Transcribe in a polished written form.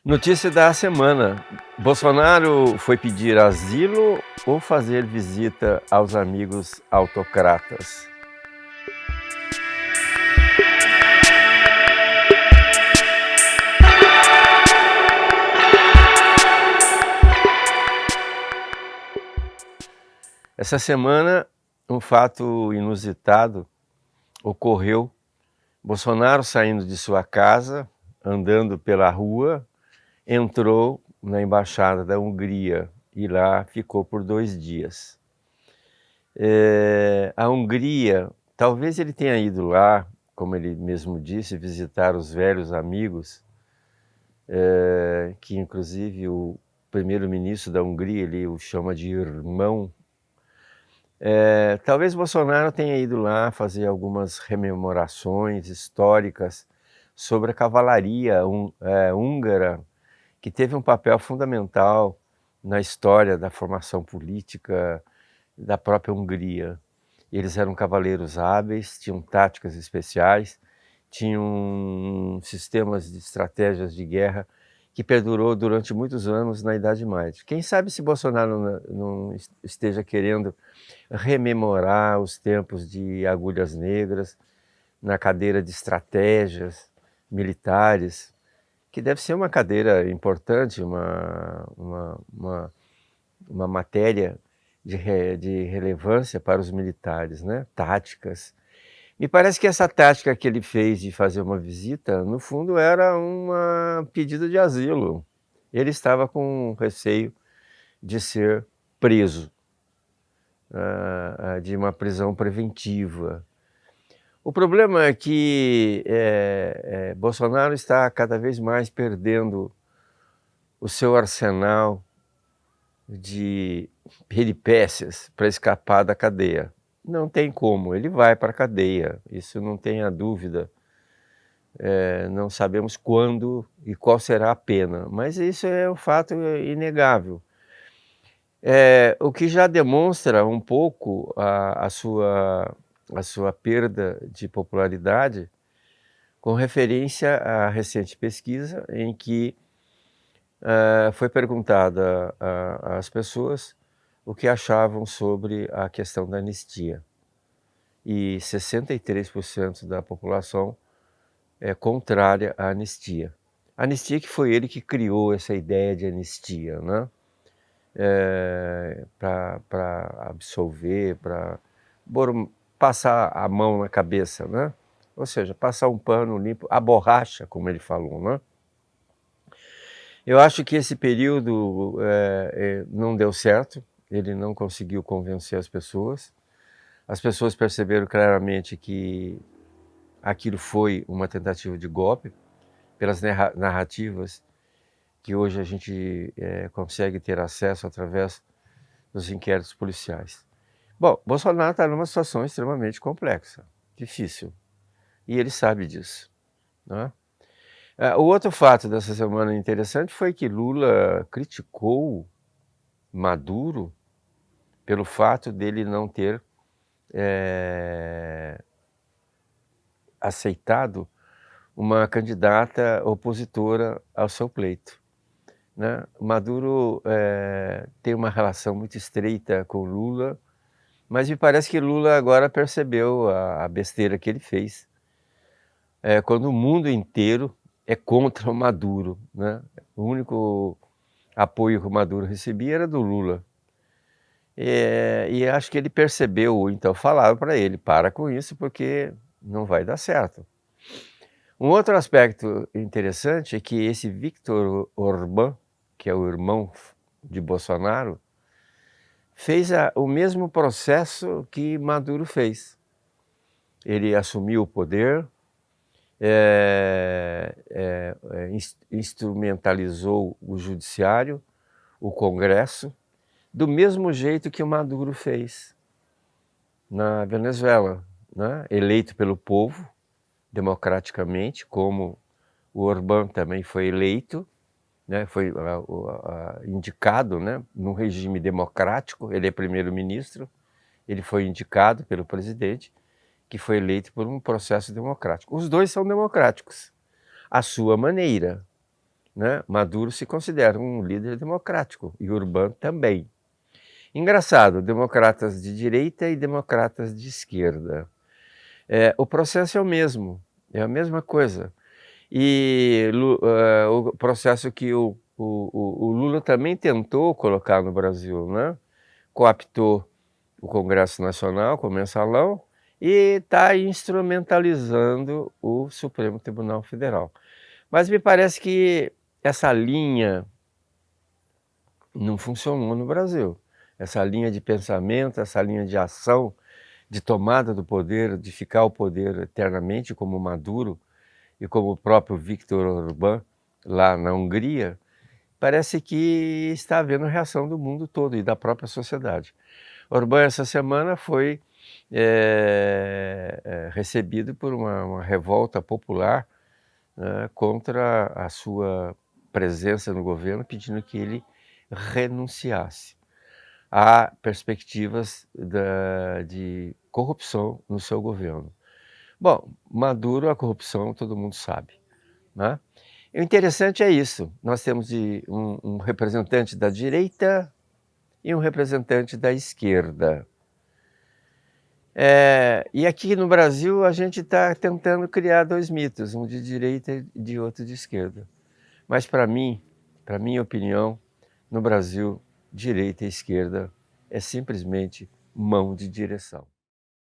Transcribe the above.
Notícia da semana: Bolsonaro foi pedir asilo ou fazer visita aos amigos autocratas? Essa semana, um fato inusitado ocorreu. Bolsonaro, saindo de sua casa, andando pela rua, entrou na embaixada da Hungria e lá ficou por 2 dias. A Hungria, talvez ele tenha ido lá, como ele mesmo disse, visitar os velhos amigos, que inclusive o primeiro-ministro da Hungria, ele o chama de irmão. Talvez Bolsonaro tenha ido lá fazer algumas rememorações históricas sobre a cavalaria húngara, que teve um papel fundamental na história da formação política da própria Hungria. Eles eram cavaleiros hábeis, tinham táticas especiais, tinham sistemas de estratégias de guerra que perdurou durante muitos anos na Idade Média. Quem sabe se Bolsonaro não esteja querendo rememorar os tempos de agulhas negras na cadeira de estratégias militares, que deve ser uma cadeira importante, uma matéria de relevância para os militares, né? Táticas. Me parece que essa tática que ele fez de fazer uma visita, no fundo, era um pedido de asilo. Ele estava com receio de ser preso, de uma prisão preventiva. O problema é que Bolsonaro está cada vez mais perdendo o seu arsenal de peripécias para escapar da cadeia. Não tem como, ele vai para a cadeia, isso não tenha dúvida. Não sabemos quando e qual será a pena, mas isso é um fato inegável. O que já demonstra um pouco a sua perda de popularidade, com referência à recente pesquisa em que foi perguntada às pessoas o que achavam sobre a questão da anistia. E 63% da população é contrária à anistia. A anistia que foi ele que criou essa ideia de anistia, né? Para absolver, para passar a mão na cabeça, né? Ou seja, passar um pano limpo, a borracha, como ele falou, né? Eu acho que esse período não deu certo, ele não conseguiu convencer as pessoas perceberam claramente que aquilo foi uma tentativa de golpe, pelas narrativas que hoje a gente consegue ter acesso através dos inquéritos policiais. Bom, Bolsonaro está numa situação extremamente complexa, difícil, e ele sabe disso, né? O outro fato dessa semana interessante foi que Lula criticou Maduro pelo fato dele não ter aceitado uma candidata opositora ao seu pleito, né? Maduro tem uma relação muito estreita com Lula, mas me parece que Lula agora percebeu a besteira que ele fez. Quando o mundo inteiro é contra o Maduro, né? O único apoio que o Maduro recebia era do Lula. E acho que ele percebeu, ou então falaram para ele, para com isso porque não vai dar certo. Um outro aspecto interessante é que esse Viktor Orbán, que é o irmão de Bolsonaro, fez o mesmo processo que Maduro fez. Ele assumiu o poder, instrumentalizou o judiciário, o Congresso, do mesmo jeito que o Maduro fez na Venezuela, né? Eleito pelo povo, democraticamente, como o Orbán também foi eleito, né? Foi indicado, né? Num regime democrático, ele é primeiro-ministro, ele foi indicado pelo presidente, que foi eleito por um processo democrático. Os dois são democráticos, à sua maneira, né? Maduro se considera um líder democrático e Orbán também. Engraçado, democratas de direita e democratas de esquerda. O processo é o mesmo, é a mesma coisa. E o processo que o Lula também tentou colocar no Brasil, né? Coaptou o Congresso Nacional com o mensalão e está instrumentalizando o Supremo Tribunal Federal. Mas me parece que essa linha não funcionou no Brasil. Essa linha de pensamento, essa linha de ação, de tomada do poder, de ficar ao poder eternamente, como Maduro e como o próprio Viktor Orbán lá na Hungria, parece que está havendo reação do mundo todo e da própria sociedade. Orbán essa semana foi recebido por uma revolta popular, né, contra a sua presença no governo, pedindo que ele renunciasse. Há perspectivas de corrupção no seu governo. Bom, Maduro, a corrupção todo mundo sabe, né? E o interessante é isso, nós temos um representante da direita e um representante da esquerda. E aqui no Brasil a gente está tentando criar dois mitos, um de direita e de outro de esquerda. Mas para mim, para minha opinião, no Brasil, direita e esquerda é simplesmente mão de direção.